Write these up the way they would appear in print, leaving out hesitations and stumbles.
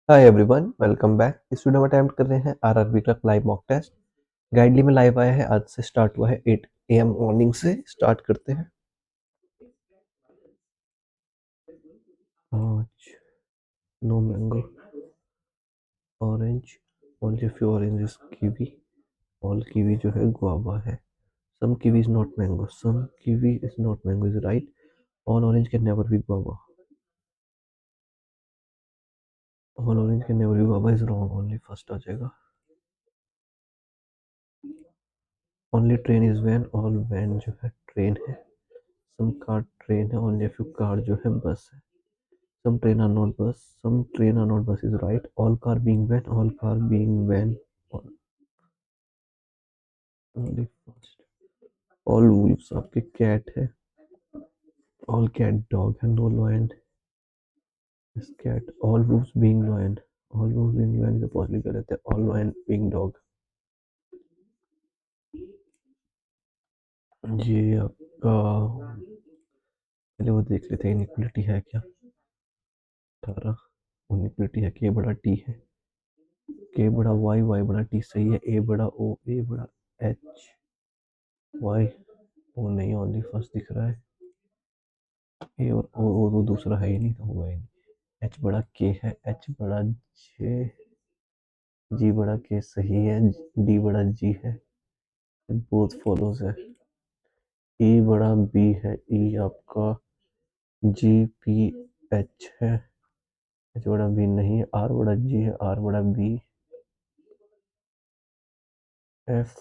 Hi everyone, welcome back. इस video में attempt कर रहे हैं आरआरबी का लाइव मॉक टेस्ट। गाइडली में लाइव आया है, आज से स्टार्ट हुआ है 8 AM मॉर्निंग से। स्टार्ट करते हैं। आज no mango, orange, only few oranges, kiwi. All kiwi जो है गुआवा है। Some kiwi is not mango, some kiwi is not mango is right. All orange can never be guava. All orange can never be guava is wrong, only first आ जाएगा। Only train is van, all van जो है train है। Some car train है, only few car जो है बस है। Some train are not bus. Some train are not bus is right. All car being van. All car being van. Only first. All wolves आपके cat है. All cat dog है. No lion is cat. All wolves being lion. All wolves being lion is possibly गलत है. All lion being dog. ये आपका पहले वो देख लेते हैं इनइक्वलिटी है क्या। 18 इनइक्वलिटी है कि ए बड़ा टी है, के बड़ा वाई, वाई बड़ा टी सही है। ए बड़ा ओ, ए बड़ा एच, वाई ओ नहीं, ओनली फर्स्ट दिख रहा है। ए और ओ तो दूसरा है ही नहीं, तो होगा ही नहीं। एच बड़ा के है, एच बड़ा जे, जी बड़ा के सही है, डी बड़ा जी है, बोथ फॉलोज है। ई बड़ा बी है, ई आपका जी पी एच है। एच बड़ा बी नहीं है, आर बड़ा जी है, आर बड़ा बी, एफ,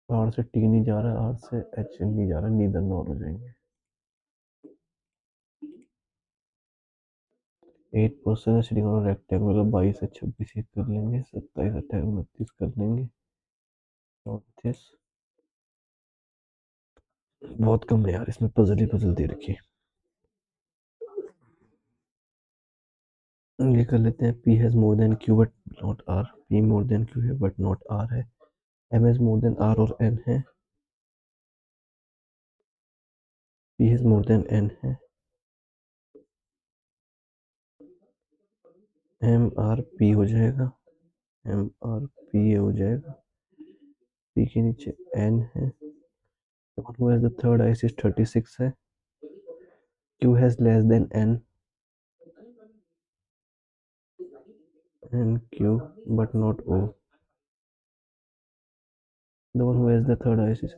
आर से टी नहीं जा रहा, आर से एच नहीं जा रहा, नीदर नॉर हो जाएंगे। 8% सिटिंग ऑन रेक्टेंगुलर, 22 से 26 कर लेंगे, 27, 28, 29 कर लेंगे, 34। बहुत कम है यार, इसमें पजल ही पजल दे रखी है। ये कर लेते हैं। P has more than Q but not R. P more than Q है but not R है। M has more than R और N है। P has more than N है। M R P हो जाएगा। M R P हो जाएगा। P के नीचे N है। The one who has the third IC is 36 है। Q has less than N and Q but not O. The one who has the third IC is,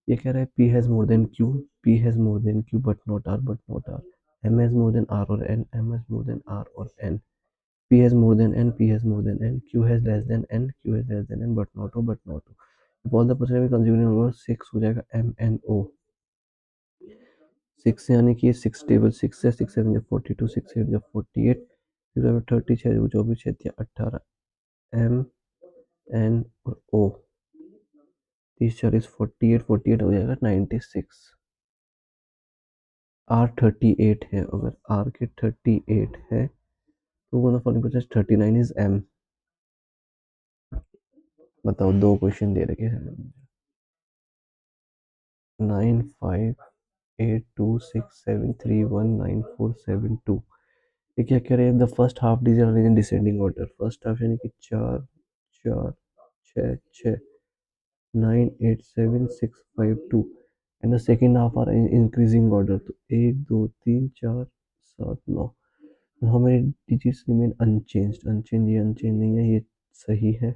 ये कह रहा है P has more than Q, P has more than Q but not R, but not R. M has more than R और N, M has more than R और N. P has more than N, P has more than N, Q has less than N, Q has less than N, but not O, but not O. If all the percentage consecutive number 6 हो जाएगा M N O। 6 यानी कि 6 table 6 है, 6 7 जब 42, 6 8 जब 48, 6 30, 6 24, 6 18, M N और O। 30 40 48, 48 हो जाएगा 96। R 38 है, अगर R के 38 है तो वन ऑफ 39 इज M। बताओ, दो क्वेश्चन दे रखे हैं। 958267319472। ये क्या कह रहे हैं? The first half digit in descending order. First half यानी कि 4 4 6 6 9 8 7 6 5 2 and the second half are in increasing order. तो 1 2 3 4 7 9। हमारे डिजिट्स रिमेन अनचेंज्ड। अनचेंज, ये अनचेंज नहीं है, ये सही है।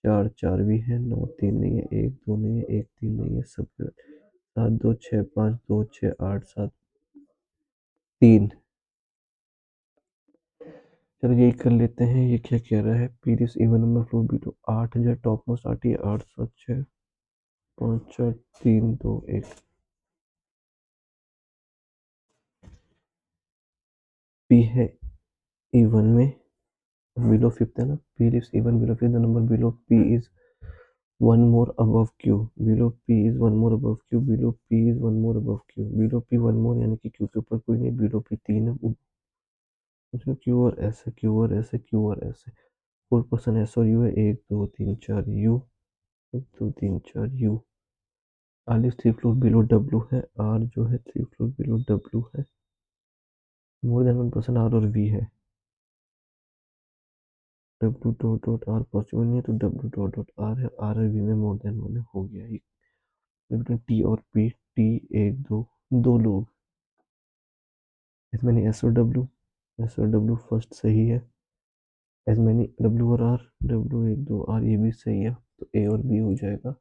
4 4 भी है, 9 3 नहीं है, 1 2 नहीं है, 1 3 नहीं है, सब 7 2 6 5 2 6 8 7 3। चलो यही कर लेते हैं। ये क्या कह रहा है? Periods even number flow B to 8 जो टॉप मोस्ट आती है, 8 7 6 5 4 3 2 1। पी है इवन में, बिलो फिफ्थ है ना। P lives even below fifth, the number below P is one more above Q. Below P is one more above Q. Below P is one more above Q. Below P one more यानी कि Q के ऊपर कोई नहीं। Below P 3 है, उसमें Q और S है, क्यू और एस है, क्यू और एस है। 4% एस और यू है। 1 2 3 4 you, 1 2 3 4 you. Alif 3 floor below W है। आर जो है 3 फ्लोर बिलो डब्ल्यू है। मोर देन 1% आर और वी है, W dot dot are possible नहीं है तो डब्ल्यू डॉट डॉट आर है, आर और वी में मोर देन वन हो गया। बिटवीन टी और पी, टी एक दो, दो लोग, एज मैनी एस और डब्ल्यू, एस और डब्ल्यू फर्स्ट सही है, एज मैनी डब्ल्यू और आर, डब्ल्यू एक दो आर ये भी सही है, तो ए और बी हो जाएगा।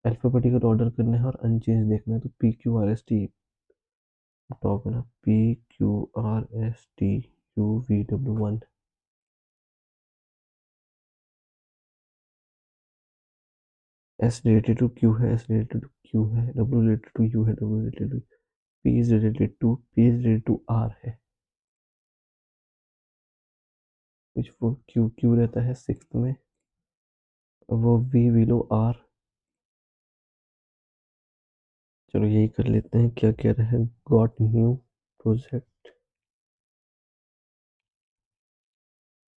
अल्फाबेटिकल ऑर्डर करना है और अनचेंज देखना है, तो P Q R S T top है ना, P Q R S T U V W one. S related to Q है, एस रिलेटेड टू क्यू है, डब्ल्यू रिलेटेड टू यू है, W related to P is related to, P is related to R है, which वो Q, Q रहता है six में, वो we below are. चलो यही कर लेते हैं, क्या कह रहे हैं, got new project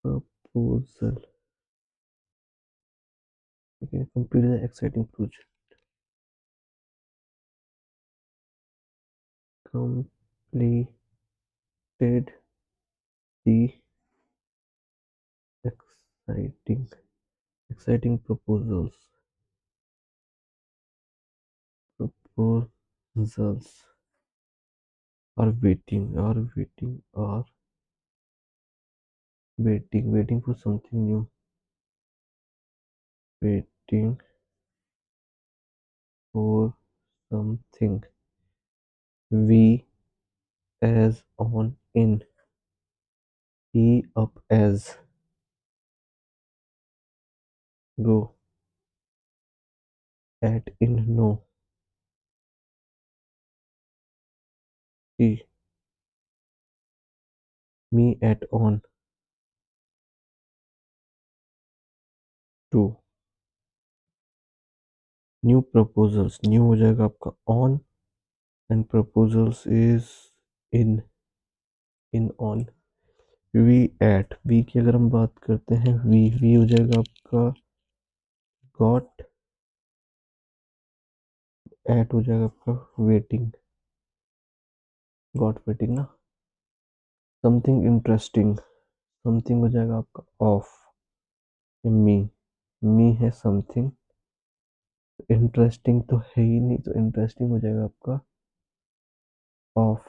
proposal, complete the exciting project, completed the exciting exciting proposals are waiting for something new, waiting for something, we as on in, he up as, go at in no, he me at on, to new proposals, new हो जाएगा आपका on, and proposals is in, in on, we at, we की अगर हम बात करते हैं, we हो जाएगा आपका गॉट, एट हो जाएगा आपका वेटिंग, गॉट वेटिंग ना, समथिंग इंटरेस्टिंग, समथिंग हो जाएगा आपका ऑफ, मी है समथिंग, इंटरेस्टिंग तो है ही नहीं, तो इंटरेस्टिंग हो जाएगा आपका ऑफ,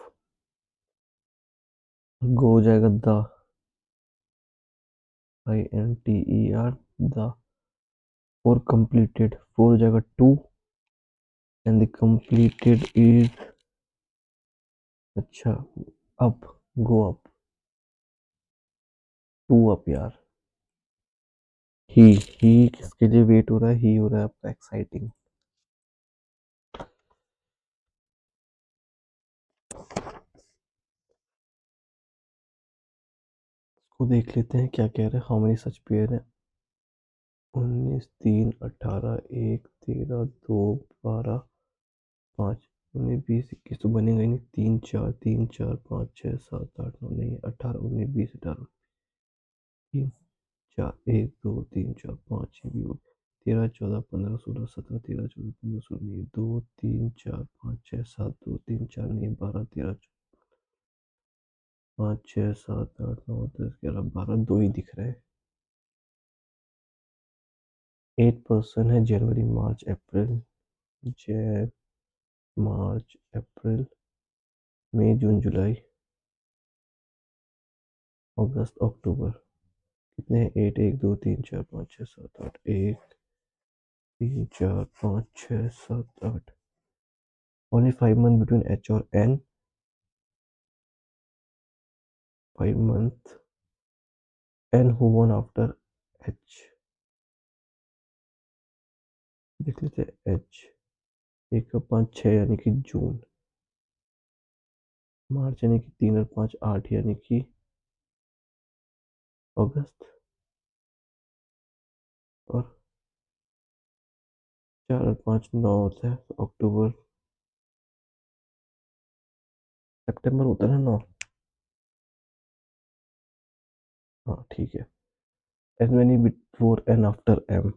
गो हो जाएगा the, I N T E R, the, four completed, four हो जाएगा to, and the completed is, अच्छा, up, go up, to up यार, ही किसके लिए वेट हो रहा है, ही हो रहा है आपका एक्साइटिंग। इसको देख लेते हैं क्या कह रहे हैं, हाउ मेनी सच पेयर है, 19 3 18 1 13 2 12 5, 19 20 21 तो बनेगा ही नहीं, 3 4 5 6 7 8 9 नहीं, 18 19 20 18 3 4 1 2 3 4 5 6 भी 13 14 15 16 17 13 14 15 16 नहीं, 2 3 4 5 6 7 2 3 4 नहीं, 12 13 5 6 7 8 9 10 11 12, दो ही दिख रहे हैं। 8% है जनवरी मार्च अप्रैल, जै मार्च अप्रैल मई जून जुलाई अगस्त अक्टूबर, कितने हैं, 8 1 2 3 4 5 6 7 8, 1 3 4 5 6 7 8, ओनली 5 मंथ बिटवीन एच और N, 5 month, N who one after H, देख लेते हैं एच, 1 5 6 यानी कि जून, मार्च यानी कि 3 और 5 8 यानी कि अगस्त, और 4 और 5 9 होता है तो अक्टूबर, सितंबर होता है ना 9, हाँ ठीक है, N many before N after M,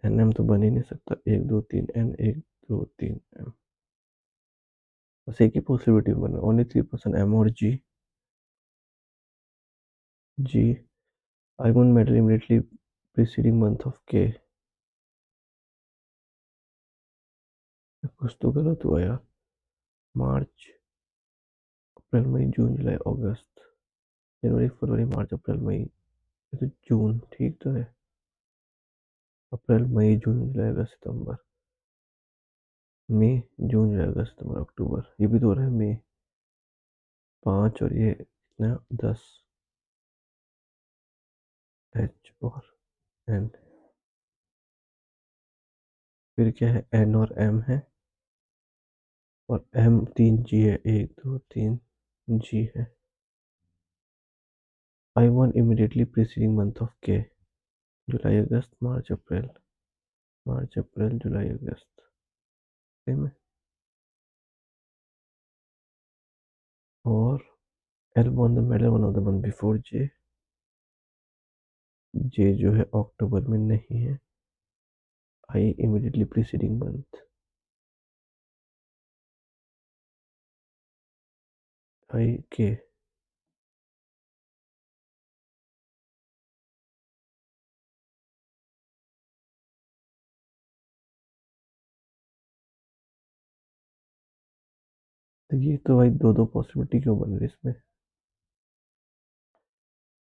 N M तो बन ही नहीं सकता, 1 2 3 एन 1 2 3 एम, बस एक ही पॉसिबिलिटी बना, ओनली 3% एम और जी, G. I won medal immediately preceding month of K. कुछ तो गलत हुआ यार। मार्च, अप्रैल, मई, जून, जुलाई, अगस्त, जनवरी, फरवरी, मार्च, अप्रैल, मई। ये तो जून ठीक तो है। अप्रैल, मई, जून, जुलाई, अगस्त, सितंबर। मई, जून, जुलाई, अगस्त, सितंबर, अक्टूबर। ये भी तो हो रहा है मई। 5 और ये कितना, 10। एच और एन। फिर क्या है, एन और एम है। और एम 3 जी है, 1 2 3 जी है। I one immediately preceding month of के। जुलाई, अगस्त, मार्च, अप्रैल। मार्च, अप्रैल, जुलाई, अगस्त। सेम है। और L won the medal one of the month before J. J जो है अक्टूबर में नहीं है। I immediately preceding month. I K. तो ये तो भाई दो दो पॉसिबिलिटी क्यों बन रही है इसमें।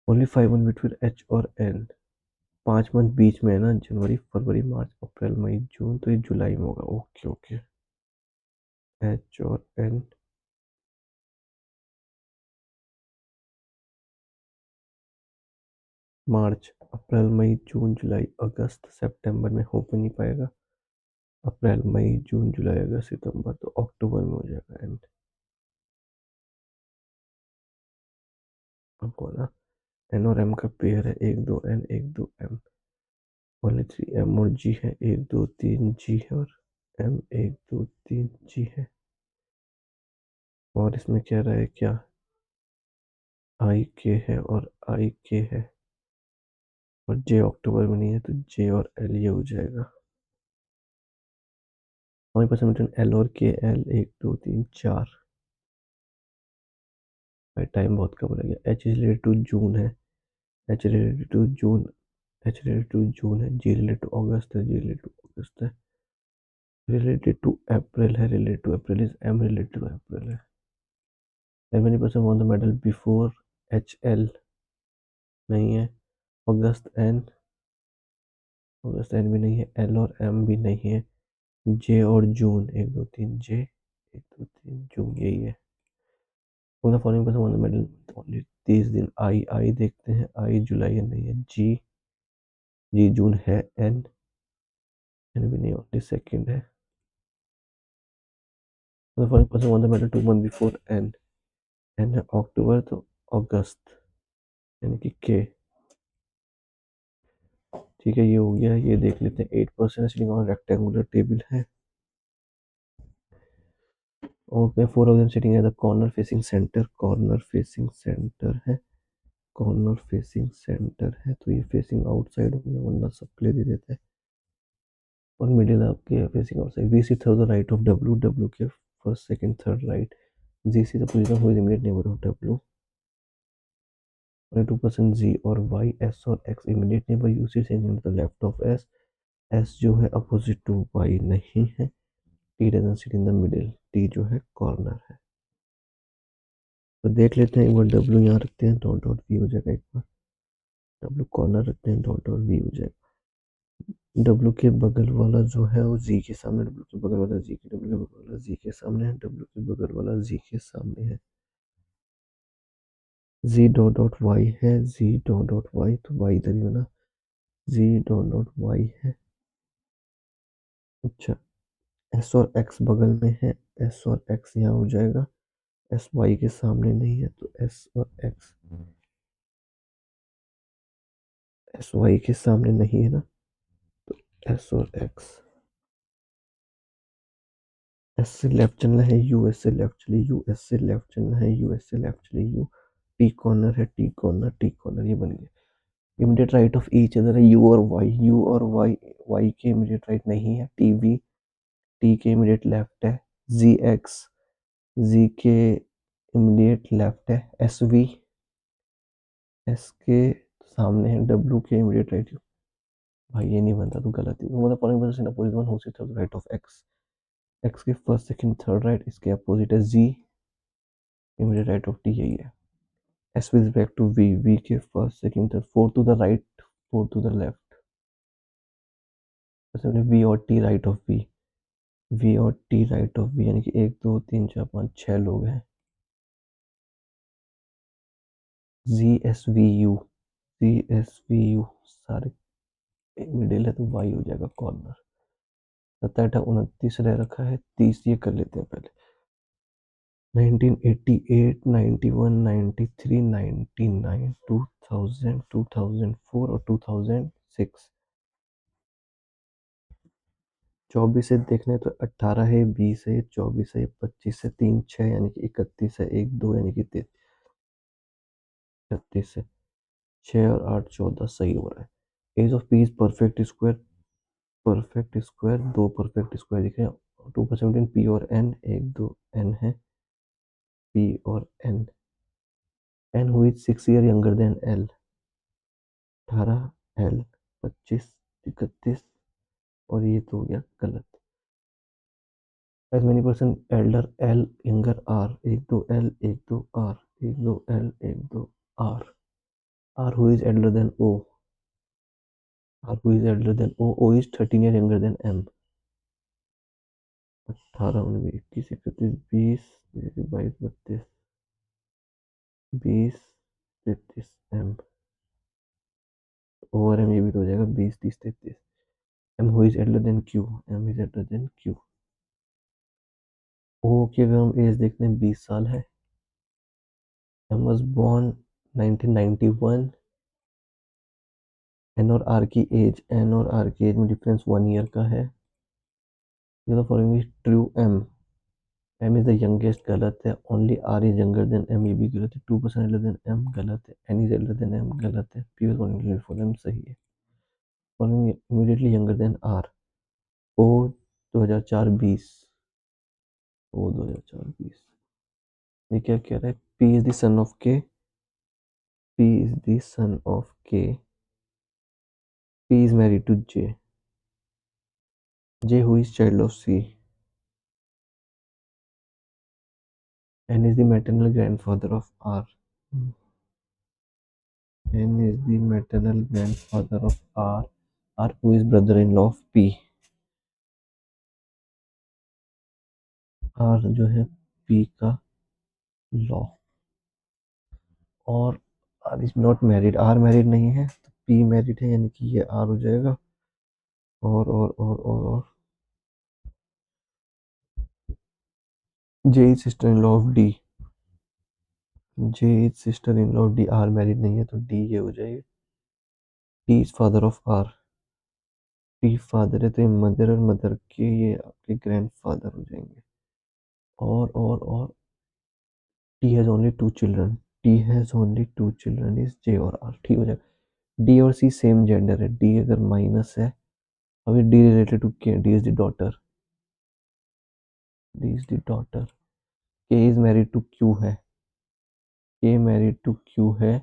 ओनली 5 मंथ बिटवीन एच और एन। 5 मंथ बीच में है ना, जनवरी, फरवरी, मार्च, अप्रैल, मई, जून। तो ये जुलाई में होगा। Okay okay. एच और एन। मार्च, अप्रैल, मई, जून, जुलाई, अगस्त, सितंबर में हो भी नहीं पाएगा। अप्रैल, मई, जून, जुलाई, अगस्त, सितंबर तो अक्टूबर में हो जाएगा एंड। आपको ना, एन और एम का पेयर है, 1 2 एन 1 2 एम। ओनली 3 एम और जी है, 1 2 3 जी है और एम 1 2 3 जी है। और इसमें कह रहा है क्या, आई के है और आई के है। और जे अक्टूबर में नहीं है तो जे और एल ये हो जाएगा। हमारे पास बिटवीन एल और के, एल 1 2 3 4। भाई टाइम बहुत कम लग गया। एच रिलेटेड टू जून है। H related to June. H related to June है। जी रिलेटेड टू अगस्त है। जी रिलेटेड टू अगस्त है। रिलेटेड टू अप्रैल है। Related to April is M related to April है। M any person won the medal before H L नहीं है। अगस्त N. अगस्त N भी नहीं है। एल और एम भी नहीं है। जे और जून, 1 2 3 जे, 1 2 3 जून, यही है। वो following person won the medal only 30 दिन। आई देखते हैं। आई जुलाई नहीं है। जी, जी जून है। एन, एन भी नहीं, ओनली सेकंड है। The following person won the medal 2 months before N है अक्टूबर तो अगस्त, यानी कि के। ठीक है, ये हो गया। ये देख लेते हैं। 8% सिटिंग ऑन रेक्टेंगुलर टेबल है। और 4 of them sitting at the corner facing center। Corner facing centre है। कॉर्नर फेसिंग सेंटर है तो ये फेसिंग आउटसाइड हो गया, वरना सब क्लियर दे देते हैं। और मिडिल आपके facing outside. We see third right of W. W के first second third right. G see the position for immediate neighbour of W. 2% G और वाई। एस और X immediate neighbour. You see changing to the left of S. S जो है opposite to Y नहीं है। T doesn't sit in the middle. T जो है corner है। तो देख लेते हैं एक बार। डब्ल्यू यहाँ रखते हैं, डॉट डॉट वी हो जाएगा। एक बार डब्ल्यू कॉर्नर रखते हैं, डॉट डॉट वी हो जाएगा। डब्ल्यू के बगल वाला जो है वो जी के सामने। डब्ल्यू के बगल वाला जी के, डब्ल्यू के बगल वाला जी के सामने है। डब्ल्यू के बगल वाला जी के सामने है। जी डॉट डॉट वाई है। जी डॉट डॉट वाई तो वाई इधर ही बना। जी डॉट डॉट वाई है। अच्छा, एस और एक्स बगल में है। एस और एक्स यहाँ हो जाएगा। एस वाई के सामने नहीं है तो एस और एक्स। एस वाई के सामने नहीं है ना, तो एस और एक्स। एस से लेफ्ट चलना है, यू एस से लेफ्ट चलिए। यू एस से लेफ्ट चलना है, यू एस से लेफ्ट चलिए। यू टी कॉर्नर है। टी कॉर्नर, टी कॉर्नर ये बन गया। Immediate right of each other है यू और वाई। यू और वाई, वाई के इमीडिएट राइट नहीं है। टी वी, टी के इमीडिएट लेफ्ट है। जी एक्स, जी के इमीडिएट लेफ्ट है। एस वी, एस के सामने है डब्ल्यू के इमीडिएट राइट। भाई ये नहीं बनता, तो गलत ही मतलब following position opposite one host to the right of X. X के फर्स्ट सेकंड थर्ड राइट, इसके अपोजिट है G, immediate right of T, यही है। S with back to V, V के first second third, four to the right, four to the left, V और T right of V, V और T right of V, यानी कि 1 2 3 4 5 6 लोग हैं। G S V you, G S V you सारे middle है, तो वाई हो जाएगा कॉर्नर। 27 29 रह रखा है, 30 ये कर लेते हैं पहले। 1988, 91, 93, 99, 2000, 2004 और 2006। 24 से देखने तो 18 है, 20 है, 24 है, 25 है, 3 6 यानी कि 31 है, 1 2 यानी कि 33 है, 6 और 8 14 सही हो रहा है। Age of P is perfect square, perfect square, दो परफेक्ट स्क्वायर दिख रहे हैं। 2 पर 17 पी और एन, 1 2 एन है, पी और एन। एन हुई 6 year younger than L, 18 L, 25 31, और ये तो हो गया गलत। As many person elder L younger R, 1 2 L, 1 2 R, 1 2 L, 1 2 R. R who is elder than O, R who is elder than O, O is 13 year younger than M. 18 19 21 31 20 22 32 20 33 M, over M ये भी तो हो जाएगा 20 30 33। M who is elder than Q, M is elder than Q. O की अगर हम age देखते हैं 20 साल है। M was born 1991। एन और आर की एज, एन और आर की एज में डिफरेंस 1 ईयर का है। ये तो following is true. M, M is the youngest गलत है। Only R is younger than M, ये भी गलत है। 2% एल्डर देन एम गलत है। N is elder than M गलत है। P is only for M सही है। Following immediately younger than R. O 2004 20, O 2004 20। ये क्या कह रहा है? P is the son of K, P is the son of K, P is married to J, J who is child of C, N is the maternal grandfather of R. N is the maternal grandfather of R. R who is brother-in-law of P. R जो है P का law. और R is not married, R married नहीं है, तो P married है, यानी कि ये R हो जाएगा। और J is sister in law of D, J is sister in law of D, R married नहीं है, तो D ये हो जाएगी। T is father of R, T father है, तो ये मदर और मदर के ये आपके ग्रैंडफादर हो जाएंगे। और T has only two children, T has only two children is J और R, ठीक हो जाएगा। D और C सेम जेंडर है, D अगर माइनस है, अभी D related to K, D is the daughter, D is the daughter। K is married to Q है, K married to Q है,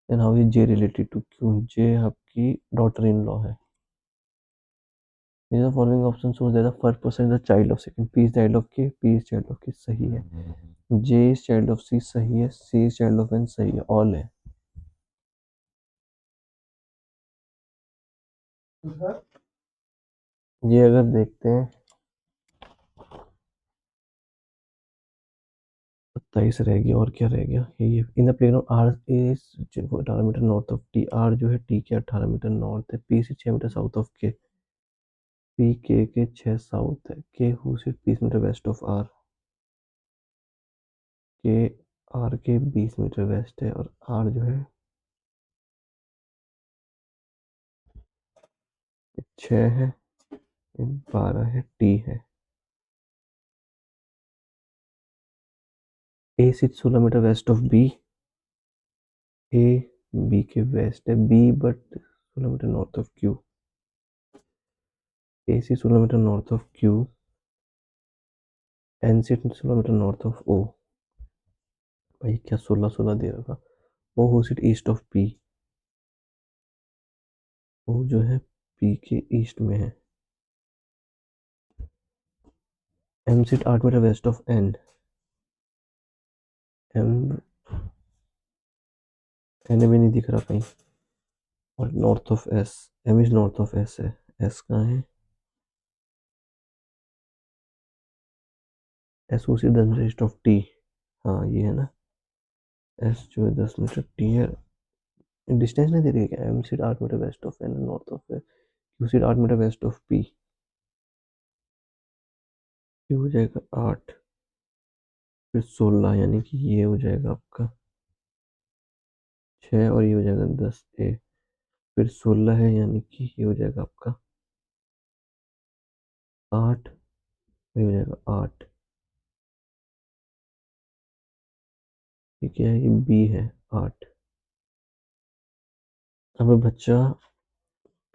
then how is J related to Q, J आपकी daughter in law है। ये जो following option shows that the first person is the child of second, P is child of K, P is child of K सही है, J is child of C सही है, C is child of N सही है, all है। ये अगर देखते हैं 27 रह गया, और क्या रह गया? ये in the plane of R is 18 metre north of T, R जो है टी के 18 मीटर नॉर्थ है, पी से 6 metre south of K, P के 6 साउथ है, के हु से 20 मीटर वेस्ट ऑफ आर, के आर के 20 मीटर वेस्ट है, और आर जो है 6 है, 12 है, टी है। ए से 16 metre west of B, A B के वेस्ट है, B but 16 metre north of Q, A से 16 metre north of Q, N से 16 मीटर नॉर्थ ऑफ ओ। भाई क्या 16 16 दे रखा। O who sit east of P, O जो है पी के ईस्ट में है। M sit 8 metre west of N, M N भी नहीं दिख रहा कहीं। और north of S, M is north of S है, एस कहाँ है, एस उसी 10 मीटर ईस्ट ऑफ टी, हाँ ये है ना, एस जो है 10 मीटर, टी है, डिस्टेंस नहीं दे रही है क्या, M sit 8 metre west of N north of है, Q sit 8 metre west of P, ये हो जाएगा 8, फिर 16 यानी कि ये हो जाएगा आपका 6 और ये हो जाएगा 10 ए, फिर 16 है यानी कि ये हो जाएगा आपका 8, ये हो जाएगा 8, ये क्या है, ये बी है 8। अब बच्चा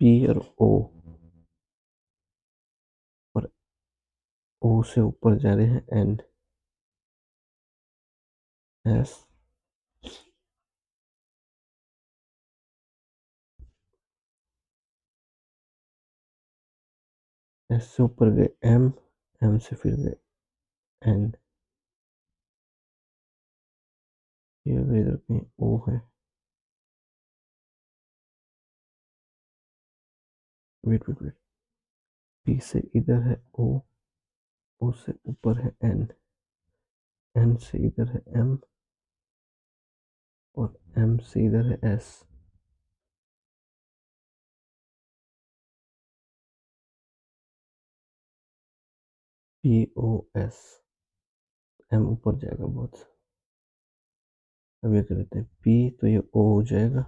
पी और ओ, और ओ से ऊपर जा रहे हैं एन, एस, एस से ऊपर गए एम, एम से फिर गए एन, ये अगर इधर कहीं ओ है, वेट वेट वेट, पी से इधर है ओ से ऊपर है एन, एन से इधर है एम, और एम से इधर है S, P O S, M ऊपर जाएगा बहुत। अब ये कर लेते हैं पी, तो ये ओ हो जाएगा,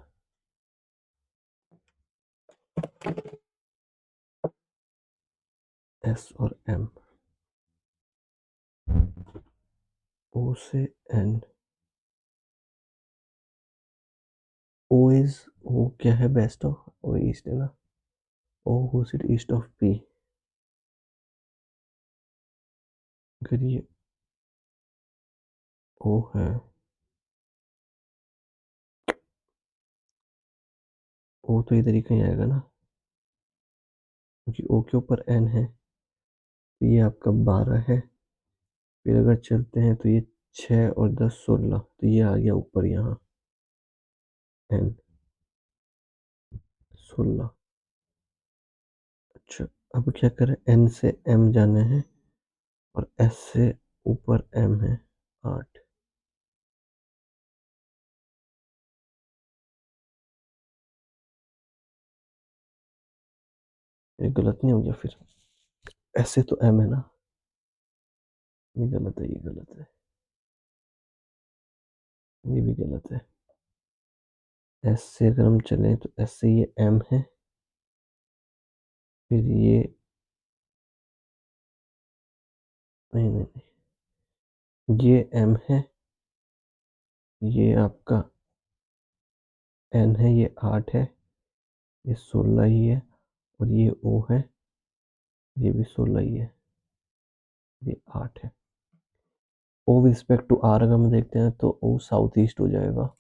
एस और एम, ओ से एन, ओ इज, ओ क्या है, वेस्ट ऑफ, ओ ईस्ट है ना, O who sit east of P, अगर ये ओ है, ओ तो इधर ही कहीं आएगा ना, क्योंकि ओ के ऊपर एन है, तो ये आपका 12 है, फिर अगर चलते हैं तो ये 6 और 10 16, तो ये आ गया ऊपर यहाँ एन 16। अच्छा, अब क्या करें, एन से एम जाना है, और एस से ऊपर एम है 8, ये गलत नहीं हो गया फिर, एस से तो एम है ना, ये गलत है, ये गलत है, ये भी गलत है, एस से अगर हम चलें तो एस से ये एम है, फिर ये, नहीं नहीं नहीं, ये एम है, ये आपका एन है, ये 8 है, ये 16 ही है, और ये ओ है, ये भी 16 ही है, ये 8 है। ओ विद रिस्पेक्ट टू आर अगर हम देखते हैं तो ओ साउथ ईस्ट हो जाएगा।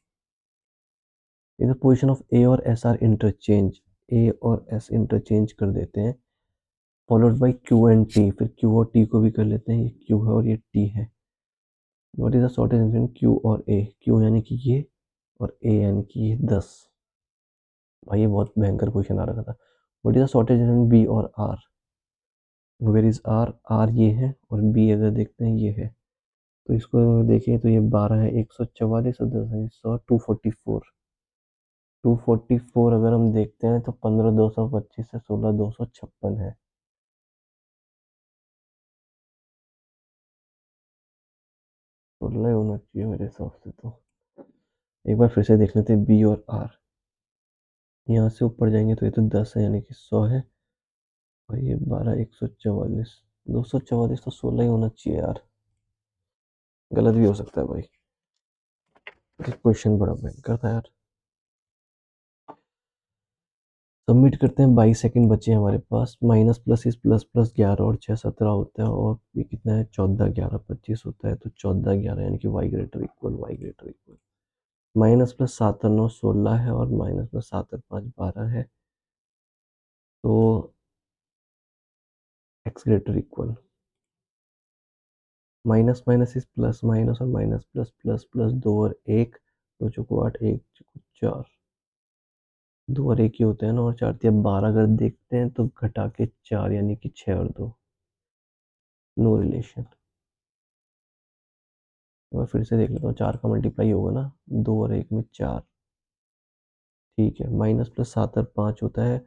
इधर पोजिशन ऑफ ए और एस आर इंटरचेंज, ए और एस इंटरचेंज कर देते हैं, followed by Q and T, फिर क्यू और टी को भी कर लेते हैं, ये क्यू है और ये टी है। What is the shortage between Q और ए, क्यू यानी कि ये, और ए यानी कि ये 10। भाई ये बहुत भयंकर क्वेश्चन आ रखा था। What is the shortage between B और R, where is R, R ये है, और बी अगर देखते हैं ये है, तो इसको देखिए तो ये 12 है, 144 और 10 है 100, 244, 244 अगर हम देखते हैं तो 15 225 से 16 256 है। 16 होना चाहिए मेरे हिसाब से तो। एक बार फिर से देख लेते हैं बी और आर, यहाँ से ऊपर जाएंगे तो ये तो 10 है यानी कि 100 है, और ये 12 144, 244 तो 16 ही होना चाहिए यार, गलत भी हो सकता है भाई, क्वेश्चन बड़ा भयंकर था यार। सबमिट करते हैं, 22 सेकंड बचे हैं हमारे पास, माइनस प्लस इस प्लस प्लस 11 और 6 17 होता है, और ये कितना है 14 11 25 होता है, तो 14 11 यानी कि Y greater equal Y greater equal minus plus 7 और 9 16 है और माइनस प्लस 7 और 5 12 है, तो x greater equal minus minus is plus minus और माइनस प्लस प्लस प्लस 2 और 1, 2 चौको 8, 1 चौको 4, 2 और 1 ही होते हैं ना, और 4 × 12 अगर देखते हैं तो घटा के 4 यानी कि 6 और 2, नो रिलेशन। मैं फिर से देख लेता हूँ, 4 का मल्टीप्लाई होगा ना, 2 और 1 में 4, ठीक है। माइनस प्लस 7 और 5 होता है,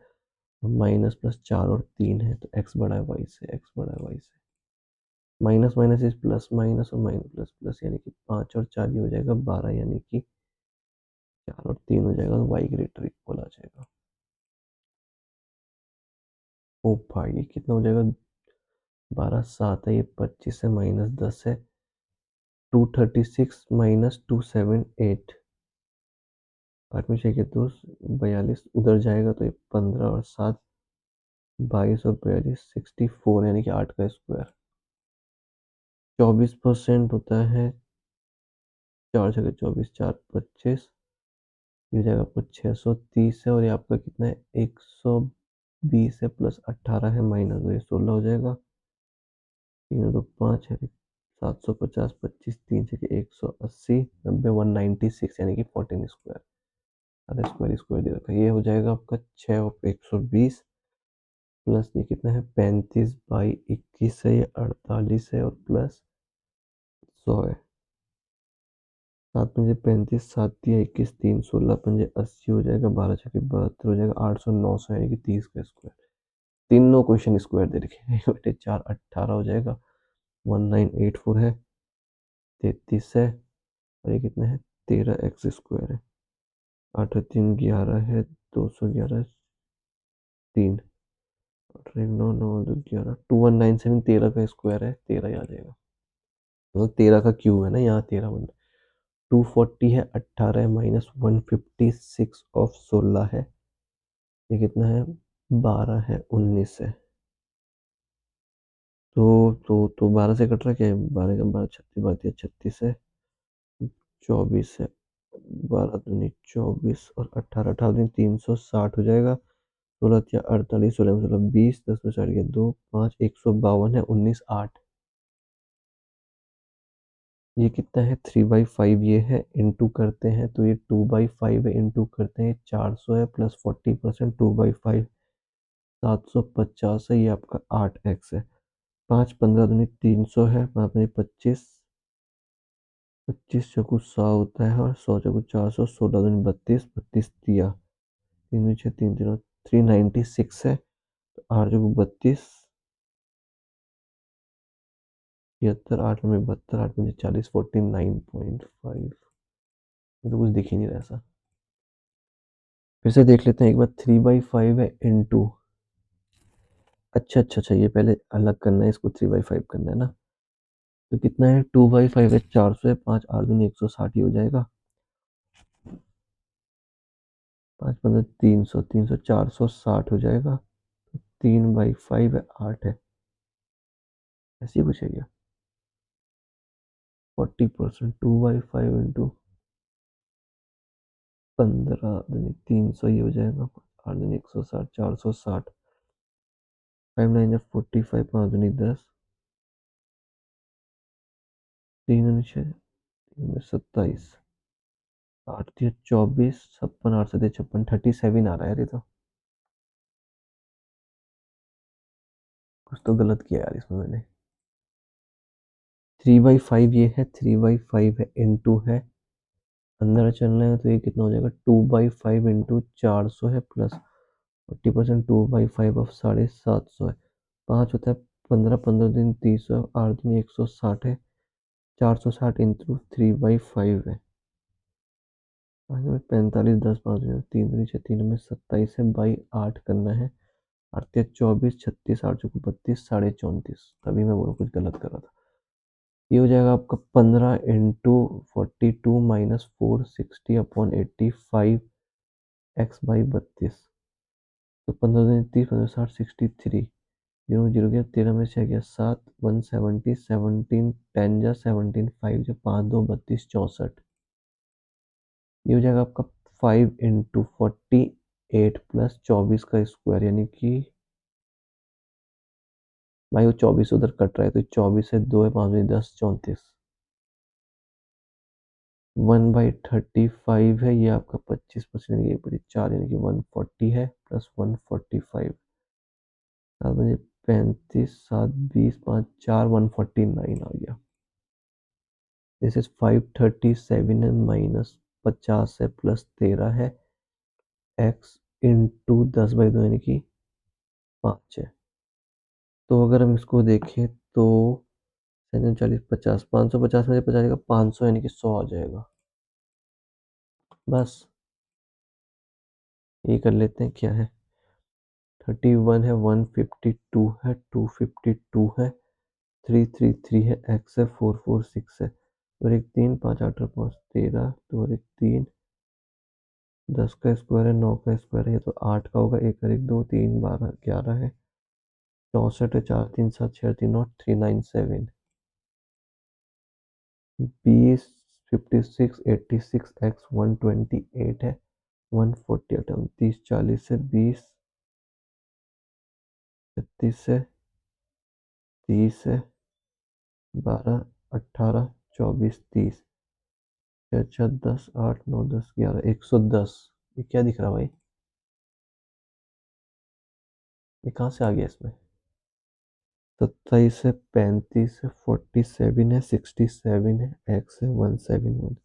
माइनस प्लस 4 और 3 है, तो x बड़ा है y से, x बड़ा है y से। Minus minus is plus minus और माइनस प्लस प्लस यानी कि 5 और 4 ही हो जाएगा 12, यानी कि 4 और 3 हो जाएगा, तो y ग्रेटर इक्वल आ जाएगा। ओ भाई ये कितना हो जाएगा, 12 7 है, ये 25 है, -10 है, 236 -278, 8 में 6 के 2, 42 उधर जाएगा तो ये 15 और 7 22 और 42 64, यानी कि 8 का स्क्वायर। 24% होता है, 4 × 24 4 25, ये हो जाएगा आपको 630 है, और ये आपका कितना है 120 है, प्लस 18 है, माइनस 2 ये 16 हो जाएगा, 3 और 2 5 है, 750 25 3 × 180 90 196 यानी कि 14 स्क्वायर। अरे स्क्वायर स्क्वायर दे रखा है, ये हो जाएगा आपका 6 और 120, प्लस ये कितना है 35/21 है, ये 48 है, और प्लस 100 है। 7 × 35 7 × 21 3 16 × 80 हो जाएगा, 12 × 72 हो जाएगा, 800 900 यानी कि 30 का स्क्वायर। तीनों क्वेश्चन स्क्वायर दे रखे हैं बेटे, 4 18 हो जाएगा, 1984 है, 33 है, और ये कितना है 13x स्क्वायर है, 8 और 3 11 है, 211 3, 8 और 1 9 9 और 2 11 2197, 13 का स्क्वायर है, 13 ही आ जाएगा, मतलब 13 का क्यूब है ना यहाँ, 13 बन 240 है, 18 है, -156 ऑफ 16 है, ये कितना है 12 है, 19 है, तो 12 से कट रहा क्या है, 12 का 12 36 बात है, 36 है, 24 है, 12 दूनी 24 और 18 18 दिन 360 हो जाएगा, 16 या 48 16 में 16 20 10 में 60 गया 2 5 152 है, 19 8, ये कितना है 3/5, ये है इंटू करते हैं तो ये 2/5 है, इंटू करते हैं 400 है, प्लस 40% 2/5 750 है, ये आपका 8x है। 5 15 दूनी 300 है, 25 25 × 100 होता है, और 100 × 400 16 दूनी 32 32 दिया, 3 6 3 3 396 है, 8 × 32 76 8 में 72 8 में 40 49.5, तो कुछ दिख ही नहीं रहा ऐसा। फिर से देख लेते हैं एक बार, 3/5 है इंटू, अच्छा ये पहले अलग करना है, इसको 3/5 करना है ना, तो कितना है 2/5 है 400 है, 5 8 दूनी 160 ही हो जाएगा, 5 15 300 300 460 हो जाएगा, 3/5 है 8 है, ऐसे ही कुछ है क्या, 40% 2/5 इंटू 15 दूनी 300 ही हो जाएगा, 8 दूनी 160 460, 5 9 45 5 दूनी 10 3 दूनी 6 27 8 3 24 56 8 7 56 37 आ रहा है यार, ये तो कुछ तो गलत किया यार इसमें मैंने। 3/5 ये है, 3/5 है इंटू है, अंदर चलना है तो ये कितना हो जाएगा 2/5 इंटू 400 है, प्लस 40% 2/5 ऑफ 750 है, 5 होता है 15 15 दिन 30 है, 8 दिन 160 है, 460 इंटू 3/5 है, 5 में 45 10 5 दिन 3 दिन 6 3 में 27 है, बाई 8 करना है, 8 24 36 8 चौको 32 34.5, तभी मैं बोलूँ कुछ गलत कर रहा था। ये हो जाएगा आपका 15 इंटू 42 -460/85 x/32, तो 15 दिन 30 15 60 63, 0 0 गया, 13 में 6 गया 7 170 17 10 जा 17 5 जा 5 2 32 64, ये हो जाएगा आपका 5 × 48 प्लस 24 का स्क्वायर, यानी कि भाई वो 24 उधर कट रहा है तो 24 से 2 है 5 10 34, 1/35 है, ये आपका 25%, ये बड़ी 4 यानी कि 140 है प्लस 145, 7 5 35 7 20 5 4 149 आ गया। दिस इज 537 है माइनस 50 है प्लस 13 है, x इंटू 10/2 यानी कि 5 है। तो अगर हम इसको देखें तो 40 50 550 में से 50 का 500 यानी कि 100 आ जाएगा। बस ये कर लेते हैं, क्या है 31 है, 152 है, 252 है, 333 है, x है, 446 है, और एक 3 5 8 और 5 13, तो और एक 3 10 का स्क्वायर है, 9 का स्क्वायर है, ये तो 8 का होगा, एक और एक 2 3 12 11 है, 64 है, 4 3 7 6 3 9 397, 20 56 86 x 128 है, 148 है, 29 40 है, 20 36 है, 30 है, 12 18 24 30, 6 6 10 8 9 10 11 110। ये क्या दिख रहा भाई, ये कहाँ से आ गया इसमें? 27 है, 35 है, 47 है, 67 है, एक्स है, 171,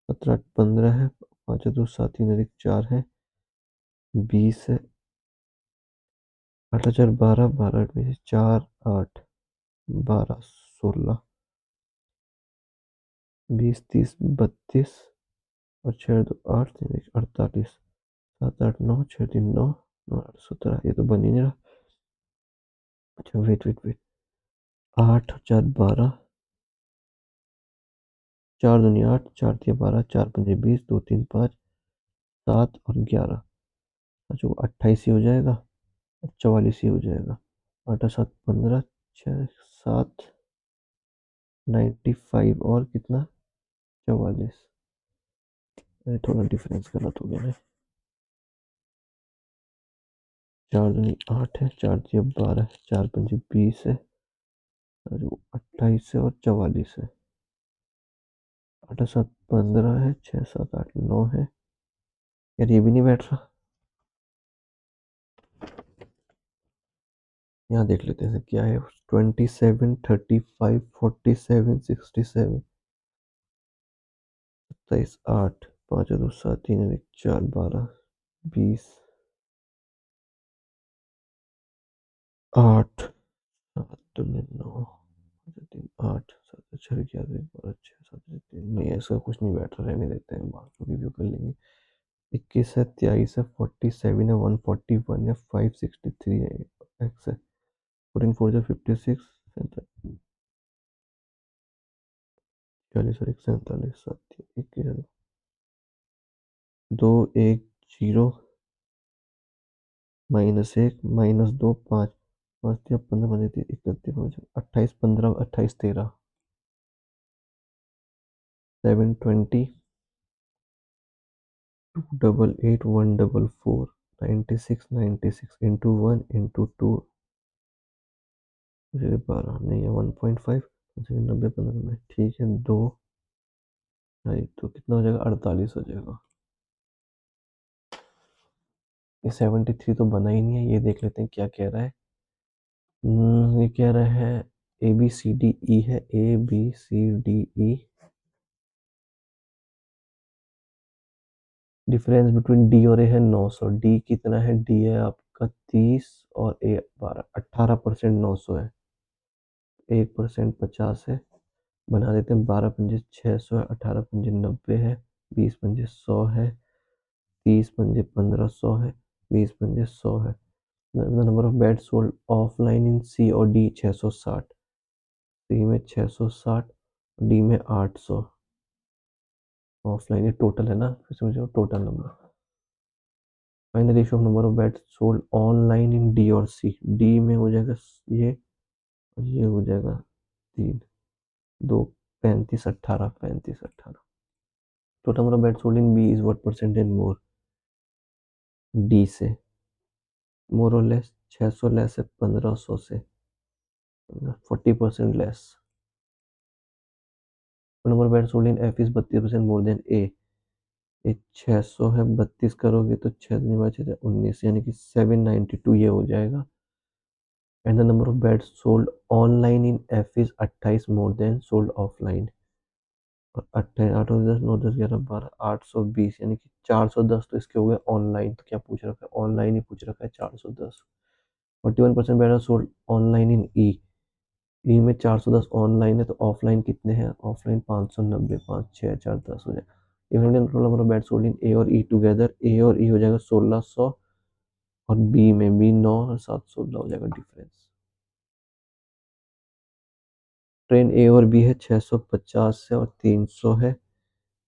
17 15 है, 5 2 7 3 1 4 है, 20 है, 8 4 12 12 में से 4 8 12 16 20 30 32 और 6 2 8 3 1 48, 7 8 9 6 3 9 9 8 17, ये तो बन ही नहीं रहा। अच्छा वेट वेट वेट, 8 4 12, 4 दूनी 8 4 3 12 4 5 20 2 3 5 7 और 11, अच्छा वो 28 ही हो जाएगा और 44 ही हो जाएगा। 8 7 15 6 7 95 और कितना 44, थोड़ा डिफरेंस गलत हो गया है। 4 दूनी 8 है, 4 3 12 है, 4 5 20 है, और वो 28 है और 44 है। 8 7 15 है, 6 7 8 9 है, यार ये भी नहीं बैठ रहा। यहाँ देख लेते हैं क्या है, 27 35 47 67, 27 8 5 2 7 3 1 4 12 20 8 7 2 9 3 8 7 6 11 12 6 7 3, नहीं ऐसा कुछ नहीं बैठ रहा, रहने देते हैं, बात को रिव्यू कर लेंगे। 21 है, 23 है, 47 है, 141 है, 563 है, एक्स है, 14 4 56 40 और 47 7 21 2 1 0 -1 -2 5 5 3 15 5 3 31 28 15 28 13 720 288 144 96 इंटू 1 इंटू 2 12 नहीं है 1.5, 90 15 में ठीक है, 2 ढाई तो कितना हो जाएगा 48 हो जाएगा। ये 73 तो बना ही नहीं है, ये देख लेते हैं क्या कह रहा है। ये कह रहा है A B C D E है, A B C D E, difference between D और ए है 900, डी कितना है, डी है आपका 30 और ए 12, 18% 900 है, 1% 50 है, बना देते हैं, 12 पंजे 600 है, 18 पंजे 90 है, 20 पंजे 100 है, 30 पंजे 1500 है, 20 पंजे 100 है। Number of bed sold offline in C और डी 660, सी में 660, डी में 800, ऑफलाइन ये टोटल है ना, फिर से मुझे total number, find the ratio of number of bed sold online in D और सी, डी में हो जाएगा ये और ये हो जाएगा 3 2 35 18 35 18, total number of bed sold in B is what percentage more? D से मोर और लेस 600 लेस है 1500 से 40% less. Number bed sold in F is 32% more than A. ये 600 है 32 करोगे तो 6 19 यानी कि 792 ये हो जाएगा। And the number of bed sold online in F is 28 more than sold offline. और 28 8 और 10 9 10 11 12 820 यानी कि 410 तो इसके हो गए ऑनलाइन। तो क्या पूछ रखा है? ऑनलाइन ही पूछ रखा है 410। 41% bed are sold online in E. E में 410 ऑनलाइन है तो ऑफलाइन कितने हैं? ऑफलाइन 590 5 6 4 10 हो जाए। Even total number of bed sold in A और ई टुगेदर, ए और ई हो जाएगा 1600 और बी में बी 9 और 716 हो जाएगा डिफरेंस। ट्रेन ए और बी है 650 से और 300 है।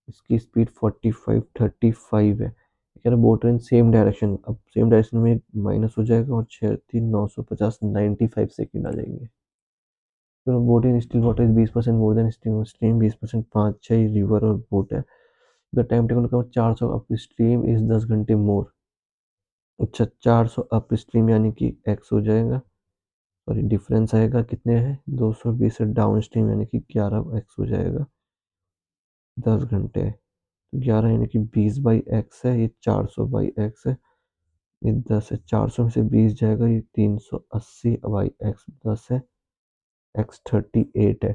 इसकी स्पीड 45 35 है। कह रहा बोट ट्रेन सेम डायरेक्शन, अब सेम डायरेक्शन में माइनस हो जाएगा और 6 3 950 95 सेकेंड आ जाएंगे। फिर boat in still water is 20% more than stream, stream 20% 5 6 river और बोट है। The time taken to cover 400 upstream is 10 घंटे मोर। अच्छा 400 अप स्ट्रीम यानी कि एक्स हो जाएगा, सॉरी डिफरेंस आएगा कितने हैं 220 डाउन स्ट्रीम यानी कि 11 एक्स हो जाएगा 10 घंटे। 11 यानी कि 20 बाई एक्स है, ये 400 बाई एक्स है, ये 10 है। 400 में से 20 जाएगा, ये 380 बाई एक्स 10 है, एक्स 38 है।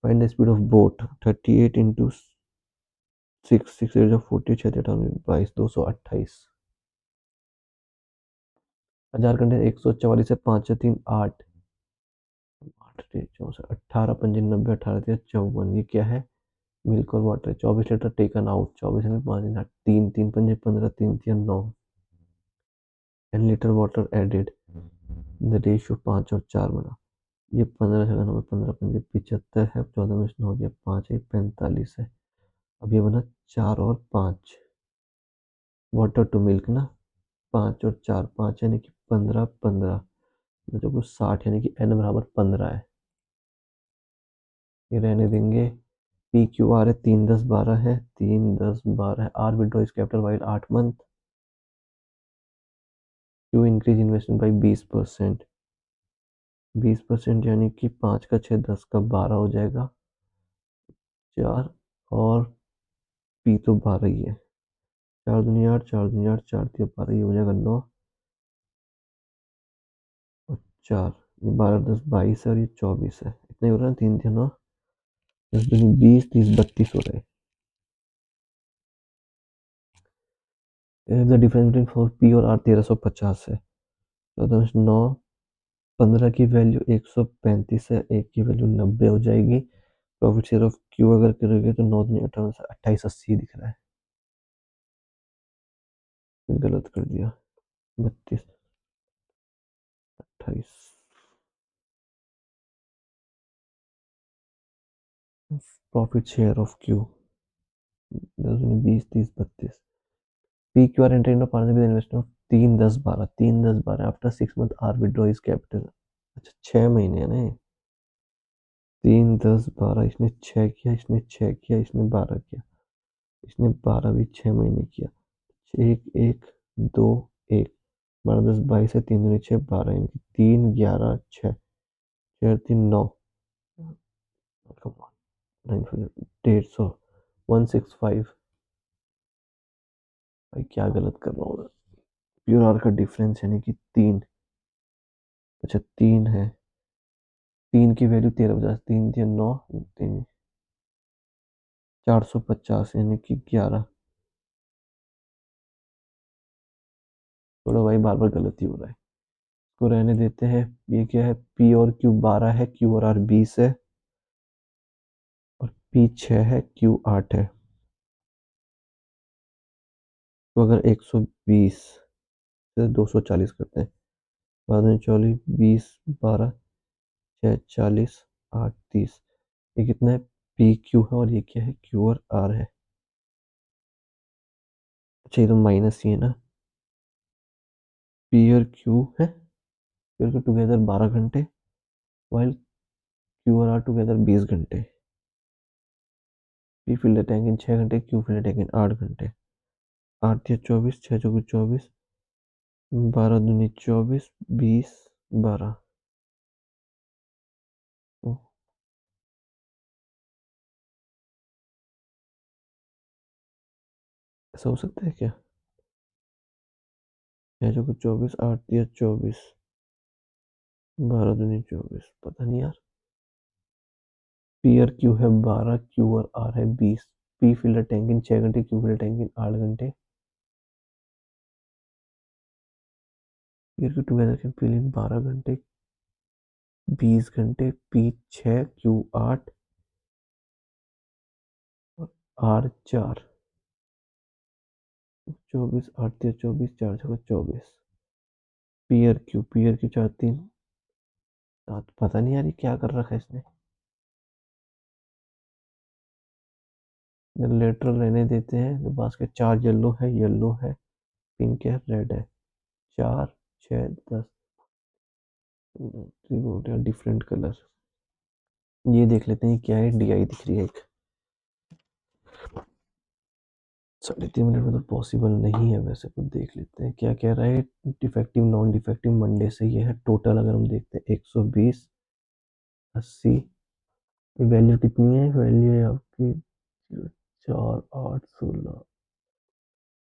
Find the speed of boat 38 into 6 40 6 22 228। 1000 घंटे 144 है 5 3 8 8 64 18 पंजे 90 18 54। ये क्या है? मिल्क और वाटर। 24 लीटर टेकन आउट 24 में 5 3 3 पंजे 15 3 3 9 10 litre water added. The ratio 5 और 4 बना। ये 15 सेकंड में 15 पंजे 75 है 14 में 9 हो गया 5 है 45 है। अब ये बना 4 और 5 वाटर टू मिल्क ना 5 और 4 5 यानी कि 15 15 जो कुछ 60 यानी कि n बराबर 15 है। ये रहने देंगे। पी क्यू आर है 3 10 12 है 3 10 12 है। R withdraw his capital while 8 month. Q increase investment by 20%। 20% यानी कि 5 का 6 10 का 12 हो जाएगा 4 और पी तो 12 ही है। 4 दूनी 8 4 दूनी 8 4 3 12 ही हो जाएगा 9 और 4 ये 12 10 22 है और ये 24 है। इतना ही हो रहा है 3 3 9 10 दूनी 20 30 32 हो रहे हैं। The difference between four P और आर 1350 है। तो 9 15 की वैल्यू 135 है, एक की वैल्यू 90 हो जाएगी। प्रॉफिट शेयर ऑफ क्यू अगर करोगे तो 9 दूनी 18 28 80 दिख रहा है, गलत कर दिया 32 28। Profit share of Q 20 30 32। P Q R enter partner with investment 3 10 12 3 10 12 after 6 month R withdraw his capital. अच्छा 6 महीने है ना। 3 10 12 इसने 6 किया, इसने 6 किया, इसने 12 किया, इसने 12 भी 6 महीने किया। 1 1 2 1 12 10 22 है 3 दूनी 6 12 यानी कि 3 11 6 4 3 9 150 165। भाई क्या गलत कर रहा हूँ मैं? प्योर आर का डिफरेंस यानी कि 3। अच्छा 3 है, 3 की वैल्यू 1350 3 3 9 3 450 यानी कि 11। थोड़ा भाई बार बार गलती हो रहा है, इसको रहने देते हैं। ये क्या है? पी और क्यू 12 है, क्यू और आर 20 है और पी 6 है, क्यू 8 है। तो अगर 120 से 240 करते हैं, बाद में 40 20 12 6 40 8 30, ये कितना है? पी क्यू है और ये क्या है? क्यू और आर है। अच्छा ये तो माइनस ही है ना। पी और क्यू है, पी और क्यू टुगेदर 12 घंटे वाइल क्यू और आर टुगेदर 20 घंटे। P fill the tank in 6 घंटे, Q fill the tank in 8 घंटे। 8 या 24, 6 चौके 24, 12 दूनी 24, 20, 12। ऐसा हो सकता है क्या? 6 चौके 24, 8 या 24, 12 दूनी 24, पता नहीं यार। पी और क्यू है 12, क्यू और आर है 20। P fill the tank in 6 घंटे, Q fill the tank in 8 घंटे। पी और Q together can fill in 12 घंटे, 20 घंटे। पी 6, क्यू 8 और आर 4। 24, 8 या 24, 4 चौके 24। पी और क्यू 4 3 7, पता नहीं यार ये क्या कर रखा है इसने। लेटरल रहने देते हैं तो बास्केट 4 येलो है, पिंक है, रेड है। 4, 6, 10 डिफरेंट कलर। ये देख लेते हैं क्या है। DI दिख रही है एक। 3.5 मिनट में तो पॉसिबल नहीं है वैसे, कुछ देख लेते हैं क्या कह रहा है। डिफेक्टिव नॉन डिफेक्टिव मंडे से ये है। टोटल अगर हम देखते हैं 120, 80। वैल्यू कितनी है? वैल्यू है आपकी 4, 8, 16,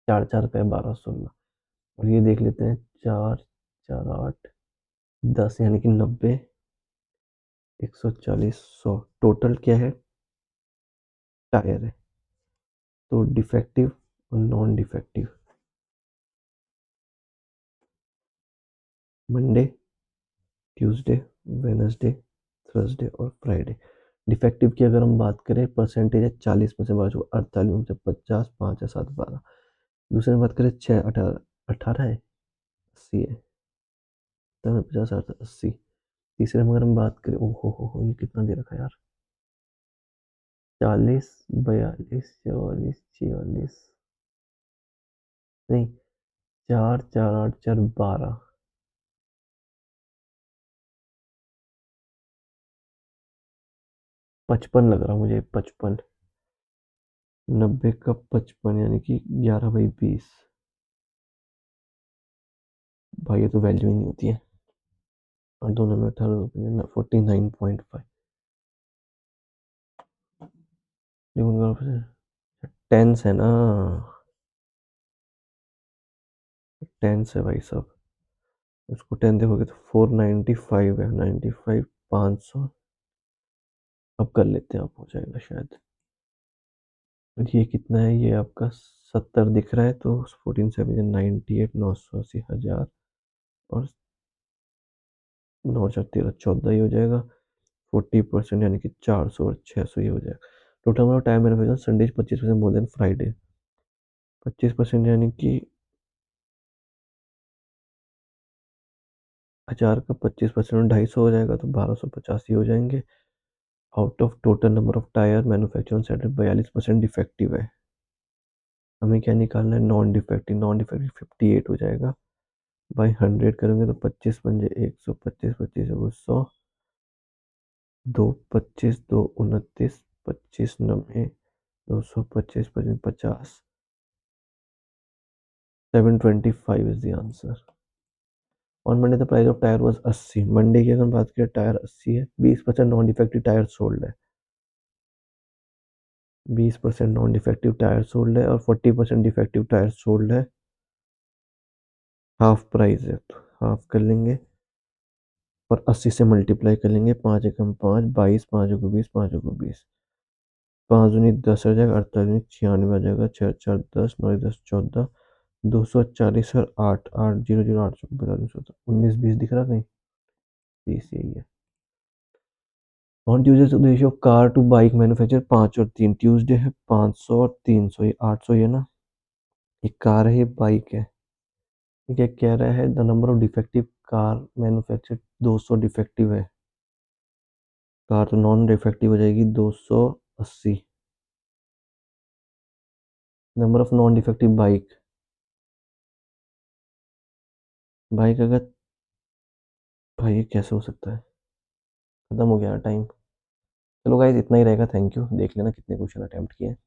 4, 4 का 12, 16। और ये देख लेते हैं 4, 4, 8, 10 यानी कि 90, 140, 100। टोटल क्या है? टायर है। तो डिफेक्टिव और non defective Monday, Tuesday, Wednesday, Thursday और फ्राइडे। डिफेक्टिव की अगर हम बात करें, परसेंटेज है 40 में से 48 में से 50, 5 या 7, 12। दूसरे में बात करें 6, 18, 18 है, 80 है, तब 50, 80। तीसरे में अगर हम बात करें, ओहो हो ये कितना दे रखा है यार। 40, 42, 44, 46, नहीं, 4, 4, 8, 4, 12। 55 लग रहा मुझे, 55। 90 का 55 यानी कि 11/20। भाई ये तो वैल्यू ही नहीं होती है। और दोनों में 18, 49.5। टेंस है ना? टेंस है भाई साहब। उसको 10 देखोगे तो 495 है। 95, 500। अब कर लेते हैं, आप हो जाएगा शायद। और ये कितना है? ये आपका 70 दिख रहा है तो 14, 7, 98, 980, 1000। और 9, 4, 13, 14 ही हो जाएगा। 40% यानी कि 400 और 600 ही हो जाएगा। टोटल हमारा time manufacture Sunday 25% more than Friday. 25% यानी कि 1000 का 25% 250 हो जाएगा तो 1285 हो जाएंगे। Out of total number of tyre manufacture set 42% defective है। हमें क्या निकालना है? Non defective. नॉन डिफेक्टिव 58 हो जाएगा। बाई 100 करेंगे तो 25 बन जाए 100, 25, 25 100, 2, 25, 2, 29, 25, 90, 200, 25, 25, 50। 725 is the answer. On Monday the price of tire was 80। Monday की अगर बात करें टायर 80 है। 20% नॉन डिफेक्टिव टायर सोल्ड है। 20% नॉन डिफेक्टिव टायर सोल्ड है और 40% डिफेक्टिव टायर सोल्ड है। हाफ प्राइस है तो हाफ कर लेंगे और 80 से मल्टीप्लाई कर लेंगे। 5 एकम 5, 22, 5 को 20, 5 को 20, 5 दूनी 10 हो जाएगा, 48 दूनी 96 आ जाएगा, 6, 4, 10, 9, 10, 14, 240 और 8, 8, 0, 0, 8, 19, 20 दिख रहा कहीं? 20 यही है। On Tuesday the ratio car to bike manufacture 5 और 3। ट्यूजडे है 500 और 300, ये 800 ही है ना। ये कार है, ये बाइक है। ये क्या कह रहा है? The number of defective car manufacture 200 defective है। कार तो नॉन डिफेक्टिव हो जाएगी 280। Number of non defective bike. Bike अगर, भाई ये कैसे हो सकता है? खत्म हो गया टाइम। चलो गाइज इतना ही रहेगा, थैंक यू। देख लेना कितने क्वेश्चन अटेम्प्ट किए हैं।